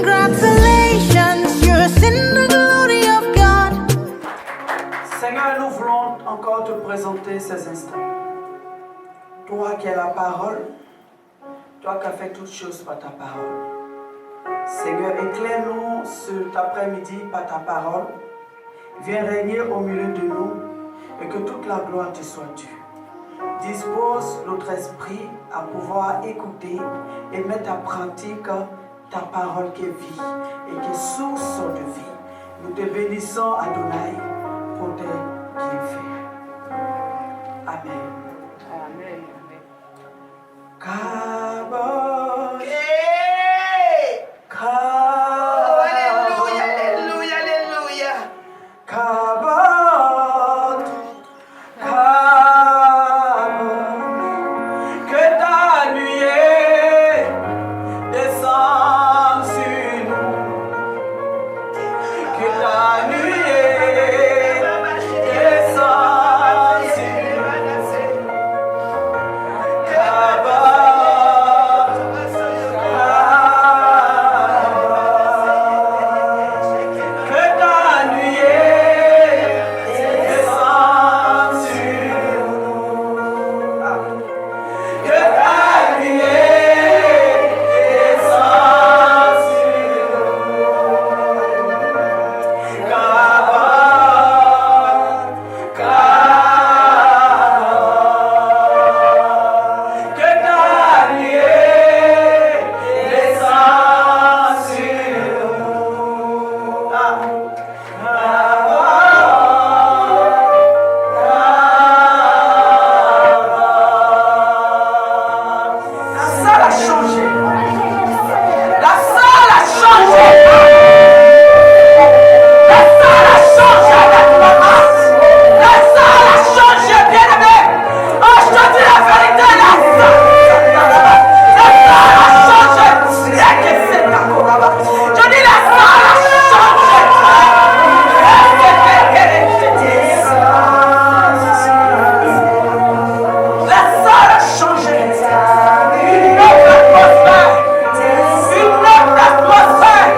Congratulations, you're in the glory of God. Seigneur, nous voulons encore te présenter ces instants. Toi qui es la parole, toi qui as fait toutes choses par ta parole. Seigneur, éclaire-nous cet après-midi par ta parole. Viens régner au milieu de nous et que toute la gloire te soit due. Dispose notre esprit à pouvoir écouter et mettre en pratique ta parole qui est vie et qui est source de vie. Nous te bénissons, Adonai, pour tes bienfaits. Amen. Amen. Kabo. Hey! Kabo. Oh, alléluia, alléluia, alléluia. Kabo. Kabo. Que ta nuée descende sur nous. Que ta nuée descende sur nous. Kabo. Que ta nuée descende sur nous. Que ta nuée descende sur nous. Kaba, Kaba. Que ta nuée descende sur nous. La salle a changé. La salle a changé. La salle a changé avec maman. La salle a changé, bien-aimé. Oh, je te dis la vérité, la salle a changé. Rien que c'est ta couraba. Je dis la salle a changé. La salle a changé. Une autre atmosphère. Une autre atmosphère.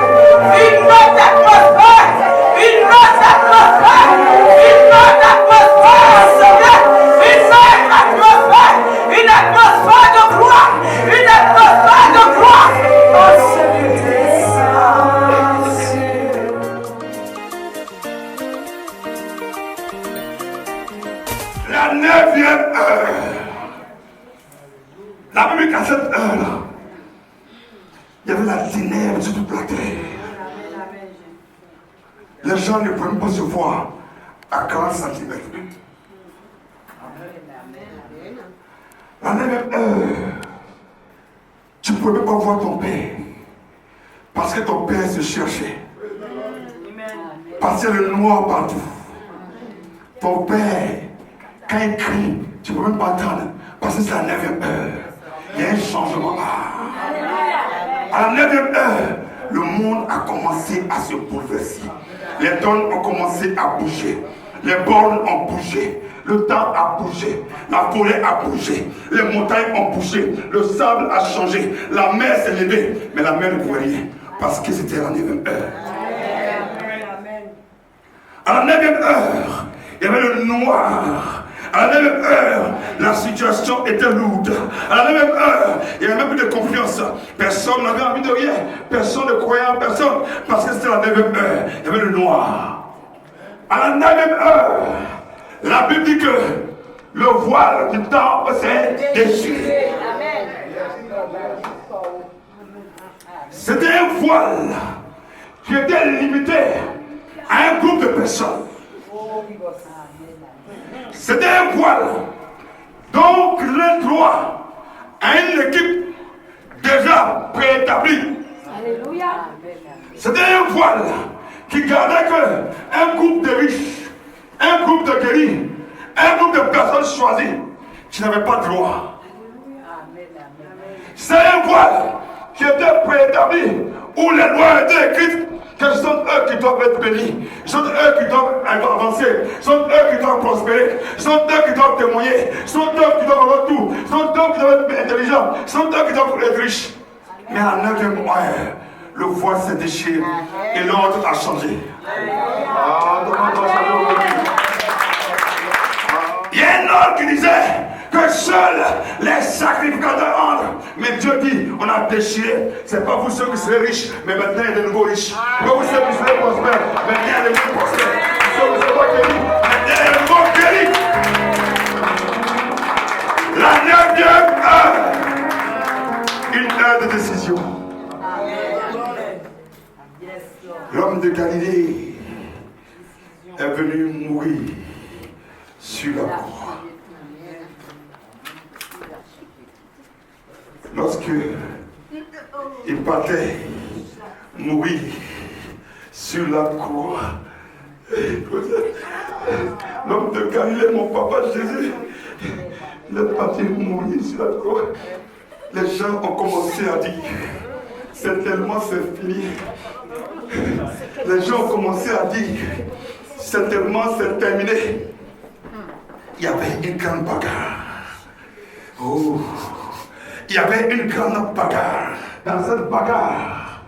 Une autre atmosphère. Une autre atmosphère. Une autre atmosphère. Seigneur. Une autre atmosphère. Une atmosphère de gloire. Une atmosphère de gloire. Oh Seigneur. La 9e heure. La Bible qu'à cette heure-là, il y avait la ténèbre sur toute la terre. Les gens ne pouvaient pas se voir à 40 cm. La 9e heure, tu ne pouvais même pas voir ton père. Parce que ton père se cherchait. Parce qu'il y a le noir partout. Ton père, quand il crie, tu ne peux même pas entendre. Parce que c'est la 9e heure. Il y a un changement. À la 9e heure, le monde a commencé à se bouleverser. Les donnes ont commencé à bouger. Les bornes ont bougé. Le temps a bougé. La forêt a bougé. Les montagnes ont bougé. Le sable a changé. La mer s'est levée. Mais la mer ne pouvait rien. Parce que c'était la 9e heure. À la 9e heure, il y avait le noir. À la 9e heure, la situation était lourde. À la 9e heure, il n'y avait même plus de confiance. Personne n'avait envie de rien. Personne ne croyait en personne. Parce que c'était la 9e heure. Il y avait le noir. À la 9e heure, la Bible dit que le voile du temple s'est déchiré. C'était un voile qui était limité à un groupe de personnes. C'était un voile. Donc le droit à une équipe déjà préétablie. Alléluia. C'était un voile qui gardait que un groupe de riches, un groupe de guéris, un groupe de personnes choisies qui n'avaient pas de loi. C'est un voile qui était préétabli où les lois étaient écrites que ce sont eux qui doivent être bénis, ce sont eux qui doivent avancer, ce sont eux qui doivent prospérer, ce sont eux qui doivent témoigner, ce sont eux qui doivent avoir tout, ce sont eux qui doivent être intelligents, ce sont eux qui doivent être riches. Mais à la 9e heure, le voile s'est déchiré et l'ordre a changé. Ah, demande-moi ça aujourd'hui. Il y a un ordre qui disait que seuls les sacrificateurs entrent. Mais Dieu dit, on a déchiré. Ce n'est pas vous ceux qui serez riches, mais maintenant il y a de nouveaux riches. Pas vous ceux qui serez prospères, maintenant il y a de nouveaux prospères. Ceux qui ne seront pas guéris, maintenant il y a de nouveaux guéris. La 9e heure, une heure de décision. L'homme de Galilée est venu mourir sur la croix. Lorsque il partait mourir sur la croix, l'homme de Galilée, mon papa Jésus, il est parti mourir sur la croix. Les gens ont commencé à dire, c'est tellement c'est fini. Les gens ont commencé à dire, c'est tellement c'est terminé. Il y avait une grande bagarre. Oh, il y avait une grande bagarre. Dans cette bagarre,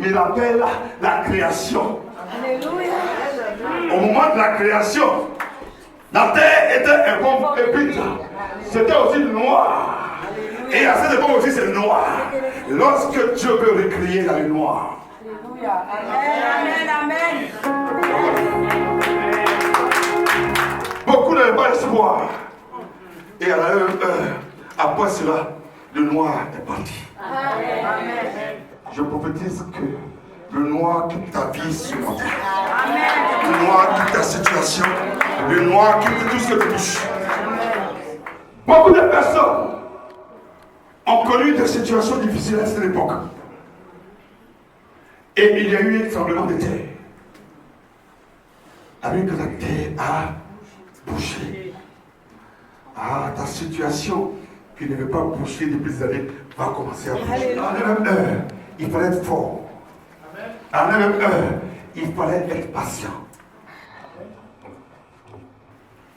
il appelle la création. Alléluia. Au moment de la création, la terre était un bon épite. C'était aussi noir. Et à cette époque aussi c'est noir. Lorsque Dieu veut recréer la nuit noire. Alléluia. Amen. Amen. Beaucoup n'avaient pas espoir. Et à la heure, après cela, le noir est parti. Amen. Je prophétise que le noir quitte ta vie sur la terre. Le noir quitte ta situation. Le noir quitte tout ce que tu touches. Beaucoup de personnes ont connu des situations difficiles à cette époque. Et il y a eu un tremblement de terre. Avec la terre a bougé. Ah, ta situation qui ne veut pas bouger depuis des années va commencer à bouger. À la même heure, il fallait être fort. À la même heure, il fallait être patient.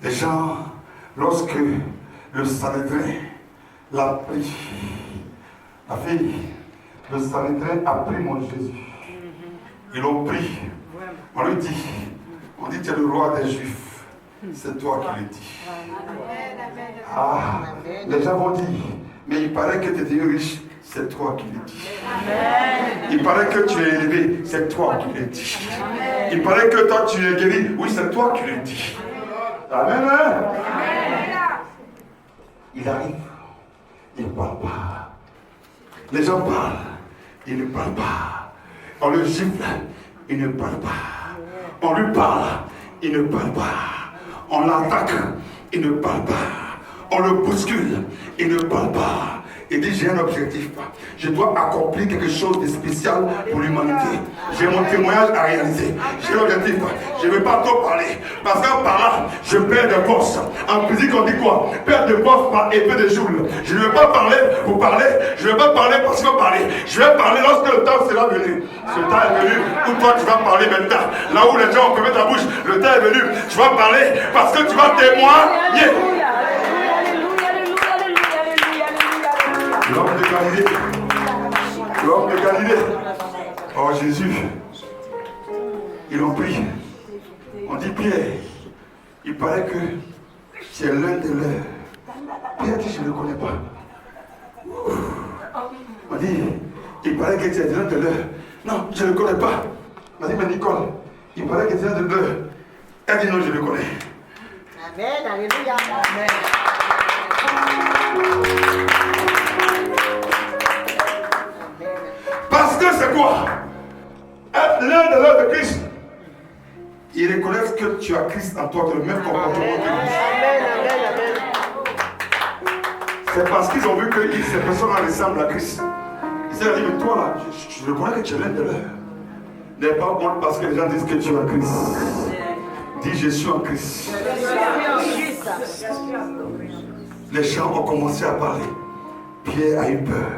Les gens, lorsque le Sanhédrin l'a pris, la fille, le Sanhédrin a pris mon Jésus. Ils l'ont pris. On lui dit, tu es le roi des Juifs. C'est toi qui le dis. Ah, les gens vont dire, mais il paraît que tu es devenu riche. C'est toi qui le dis. Il paraît que tu es élevé. C'est toi qui le dis. Il paraît que toi tu es guéri. Oui, c'est toi qui le dis. Amen. Il arrive. Il ne parle pas. Les gens parlent. Il ne parle pas. On le gifle. Il ne parle pas. On lui parle. Il ne parle pas. On l'attaque. Il ne parle pas. On le bouscule. Il ne parle pas. Il dit, j'ai un objectif. Je dois accomplir quelque chose de spécial pour l'humanité. J'ai mon témoignage à réaliser. J'ai l'objectif. Je ne vais pas trop parler. Parce qu'en parlant, je perds de force. En physique, on dit quoi? Perdre de force par épée de joule. Je ne vais pas parler pour parler. Je ne vais pas parler parce qu'il faut parler. Je vais parler lorsque le temps sera venu. Ce temps est venu où toi tu vas parler maintenant. Là où les gens ont fermé ta bouche, le temps est venu. Tu vas parler parce que tu vas témoigner. L'homme de Galilée. L'homme de Galilée. Oh Jésus. Ils l'ont pris. On dit Pierre. Il paraît que c'est l'un de leurs. Pierre dit je ne le connais pas. On dit il paraît que c'est l'un de leurs. Non, je ne le connais pas. On dit mais Nicole. Il paraît que c'est l'un de leurs. Elle dit non, je le connais. Amen. Alléluia. Amen. Parce que c'est quoi? Être l'un de l'autre de Christ. Ils reconnaissent que tu as Christ en toi, tu as le même comportement que lui. C'est parce qu'ils ont vu que ces personnes ressemblent à Christ. Ils se sont dit, mais toi là, je reconnais que tu es l'un de l'autre. N'aie pas honte parce que les gens disent que tu es en Christ. Dis, je suis en Christ. Les gens ont commencé à parler. Pierre a eu peur.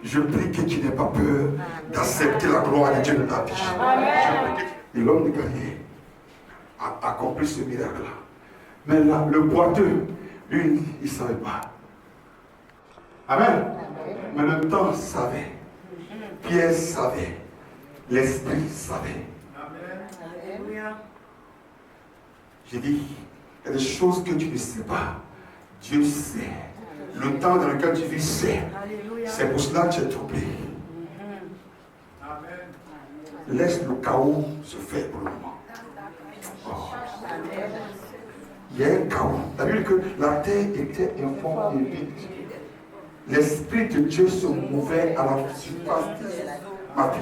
Je prie que tu n'aies pas peur d'accepter la gloire de Dieu de ta vie. Et l'homme de Galilée a accompli ce miracle-là. Mais là, le boiteux, lui, il ne savait pas. Amen. Mais le temps savait. Pierre savait. L'Esprit savait. Alléluia. J'ai dit, il y a des choses que tu ne sais pas. Dieu sait. Le temps dans lequel tu vis sait. C'est pour cela que tu es troublé. Laisse le chaos se faire pour le moment. Oh. Il y a un chaos. Tu as vu que la terre était informe et vide. L'Esprit de Dieu se mouvait à la surface de ma vie.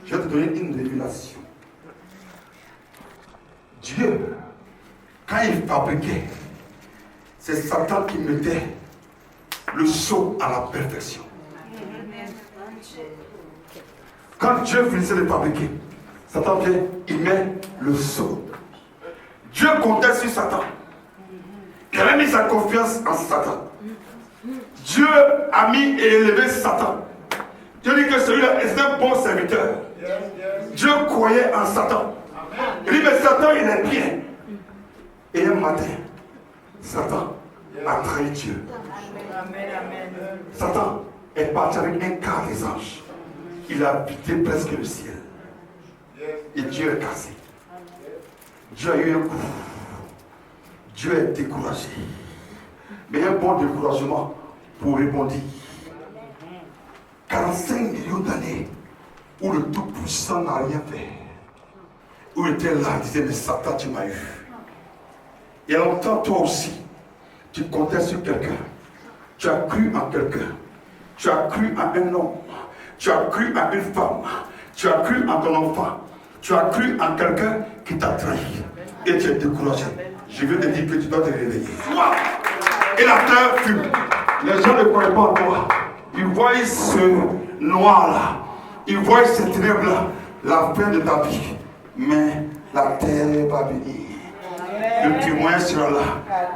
Je vais te donner une révélation. Dieu, quand il fabriquait, c'est Satan qui mettait le sceau à la perfection. Quand Dieu finissait de fabriquer, Satan vient, il met le sceau. Dieu comptait sur Satan. Il avait mis sa confiance en Satan. Dieu a mis et élevé Satan. Dieu dit que celui-là est un bon serviteur. Dieu croyait en Satan. Il dit, mais Satan, il est bien. Et un matin, Satan a trahi Dieu. Satan est parti avec un quart des anges. Il a habité presque le ciel. Et Dieu est cassé. Dieu a eu un coup. Dieu est découragé. Mais un bon découragement pour répondre. 45 millions d'années où le Tout-Puissant n'a rien fait. Où il était là, il disait, mais Satan, tu m'as eu. Et en longtemps, toi aussi, tu comptais sur quelqu'un. Tu as cru en quelqu'un. Tu as cru en un homme. Tu as cru en une femme. Tu as cru en ton enfant. Tu as cru en quelqu'un qui t'a trahi. Et tu es découragé. Je veux te dire que tu dois te réveiller. Et la terre fume. Les gens ne croient pas en toi. Ils voient ce noir-là. Ils voient ces ténèbres-là. La fin de ta vie. Mais la terre va venir. Le témoin sera là.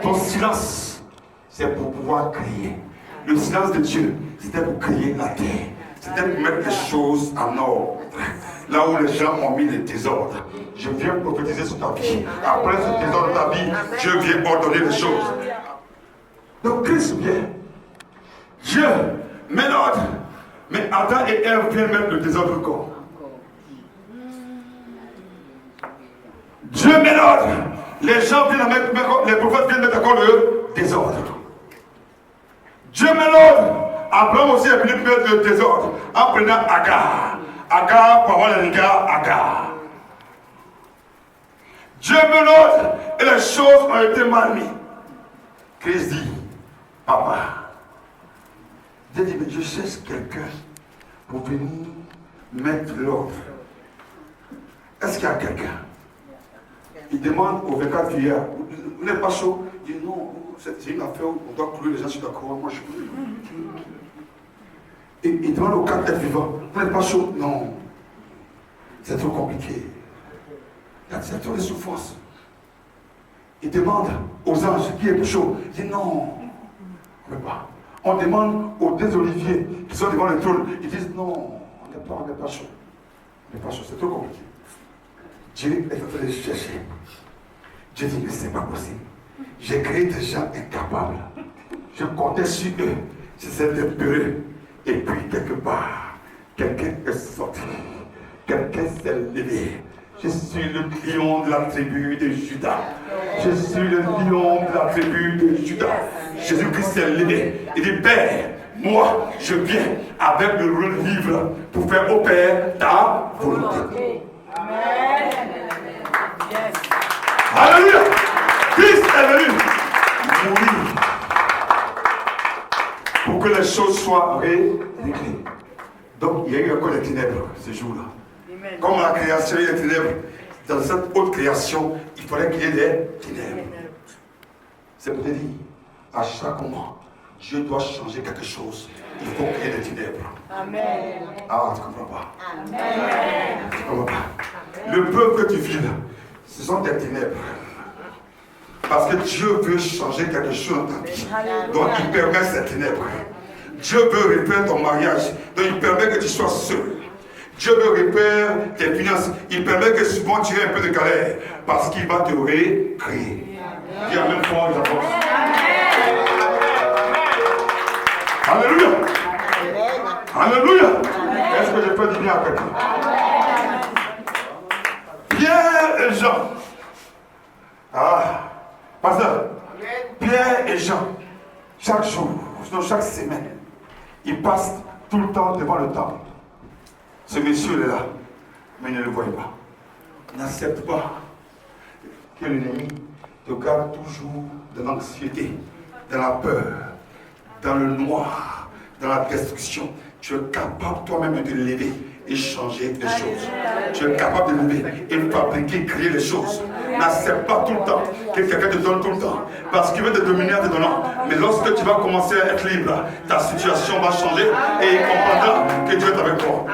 Ton silence, c'est pour pouvoir créer. Le silence de Dieu, c'était pour créer la terre. C'était pour mettre les choses en ordre. Là où les gens ont mis les désordres. Je viens prophétiser sur ta vie. Après ce désordre de ta vie, Dieu vient ordonner les choses. Donc Christ vient. Dieu met l'ordre. Mais Adam et Ève viennent mettre le désordre encore. Dieu met l'ordre. Les gens viennent mettre, les prophètes viennent mettre encore le désordre. Dieu met l'ordre. Abraham aussi est venu mettre le désordre en prenant Agar. Agar pour avoir les regards Agar. Dieu met l'ordre et les choses ont été mal mises. Christ dit, papa, Dieu dit, mais je cherche quelqu'un pour venir mettre l'ordre. Est-ce qu'il y a quelqu'un? Il demande aux 24 filles, vous n'êtes pas chaud? Il dit non, c'est une affaire où on doit clouer les gens sur la couronne, moi je peux. Et il demande aux 4 êtres vivants, vous n'êtes pas chaud? Non, c'est trop compliqué. Il y a trop de souffrances. Il demande aux anges qui est plus chaud. Il dit non, on ne peut pas. On demande aux 2 oliviers qui sont devant le trône. Ils disent non, on n'est pas chaud. On n'est pas chaud, c'est trop compliqué. Dieu est en train de chercher. Dieu dit, mais ce n'est pas possible. J'ai créé des gens incapables. Je comptais sur eux. Je s'est dépuré. Et puis, quelque part, quelqu'un est sorti. Quelqu'un s'est levé. Je suis le lion de la tribu de Judas. Je suis le lion de la tribu de Judas. Jésus-Christ s'est levé. Il dit, Père, moi, je viens avec le livre pour faire au Père ta volonté. Alléluia! Christ est venu mourir pour que les choses soient réglées. Donc il y a eu encore des ténèbres ce jour-là. Comme la création et les ténèbres, dans cette haute création, il fallait qu'il y ait des ténèbres. C'est pour te dire, à chaque moment, Dieu doit changer quelque chose. Il faut qu'il y ait des ténèbres. Amen. Ah, tu ne comprends pas. Amen. Tu ne comprends pas. Le peuple que tu vis là, ce sont des ténèbres. Parce que Dieu veut changer quelque chose dans ta vie. Donc il permet ces ténèbres. Dieu veut refaire ton mariage. Donc il permet que tu sois seul. Dieu veut refaire tes finances. Il permet que souvent tu aies un peu de galère. Parce qu'il va te recréer. Dis Amen fort, j'avance. Alléluia. Alléluia. Est-ce que je fais du bien à quelqu'un. Pierre et Jean. Ah, pasteur. Pierre et Jean, chaque jour, sinon chaque semaine, ils passent tout le temps devant le temple. Ce monsieur il est là, mais il ne le voit pas. N'accepte pas que l'ennemi te garde toujours dans l'anxiété, dans la peur, dans le noir, dans la destruction. Tu es capable toi-même de te lever et changer les choses. Tu es capable de lever et fabriquer, créer les choses. N'accepte pas tout le temps que quelqu'un te donne tout le temps. Parce qu'il veut te dominer en te donnant. Mais lorsque tu vas commencer à être libre, ta situation va changer et il comprendra que Dieu est avec toi.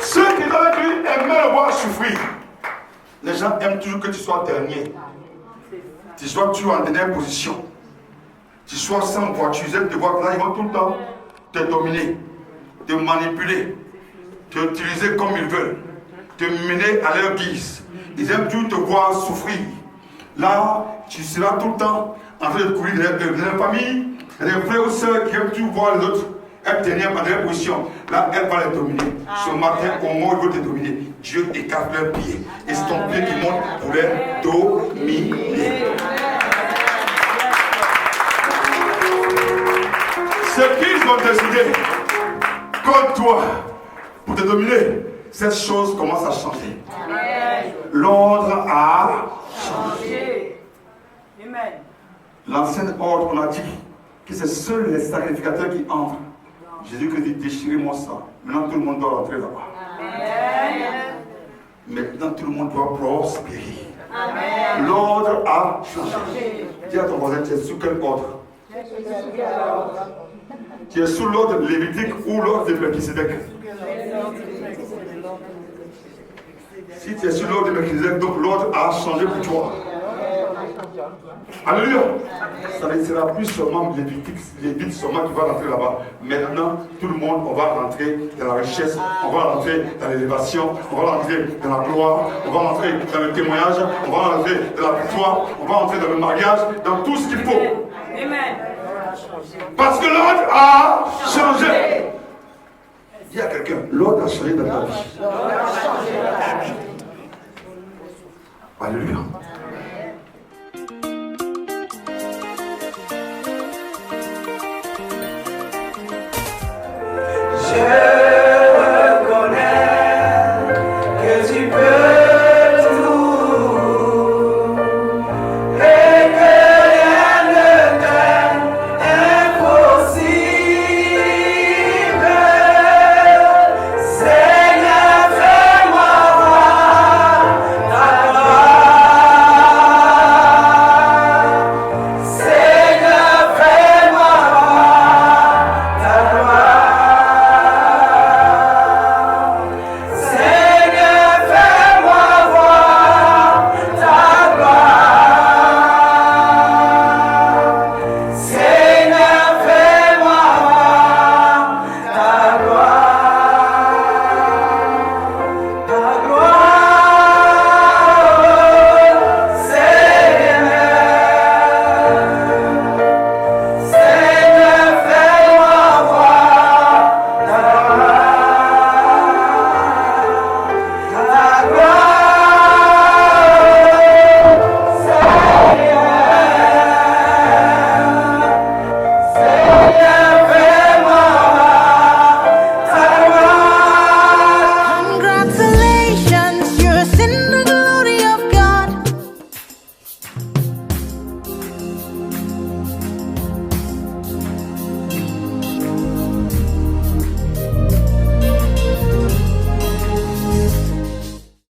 Ceux qui sont avec lui aimaient le voir souffrir. Les gens aiment toujours que tu sois dernier. Tu sois toujours en dernière position. Tu sois sans voiture. Ils aiment te voir là, ils vont tout le temps te dominer, te manipuler, te utiliser comme ils veulent, te mener à leur guise. Ils aiment toujours te voir souffrir. Là, tu seras tout le temps en train de courir de la famille, des frères ou sœurs qui aiment toujours voir les autres être dernière par leur position. Là, elle va les dominer. Ce matin, au moment où ils veulent te dominer, Dieu écarte leurs pieds. Et c'est ton pied qui monte pour les dominer. Ce qu'ils ont décidé contre toi pour te dominer, cette chose commence à changer. L'ordre a changé. L'ancien ordre, on a dit que c'est seuls les sacrificateurs qui entrent. Jésus-Christ dit déchirez-moi ça. Maintenant tout le monde doit rentrer là-bas. Maintenant tout le monde doit prospérer. L'ordre a changé. Dis à ton voisin, tu es sous quel ordre? Tu es sous l'ordre lévitique ou l'ordre de Melchisédek. Si tu es sous l'ordre de Melchisédek, donc l'ordre a changé pour toi. Alléluia. Ça ne sera plus seulement lévite seulement qui va rentrer là-bas. Maintenant, tout le monde, on va rentrer dans la richesse, on va rentrer dans l'élévation, on va rentrer dans la gloire, on va rentrer dans le témoignage, on va rentrer dans la victoire, on va rentrer dans le mariage, dans tout ce qu'il faut. Amen. Parce que l'ordre a changé. Dis à quelqu'un, l'ordre a changé dans ta vie. Alléluia.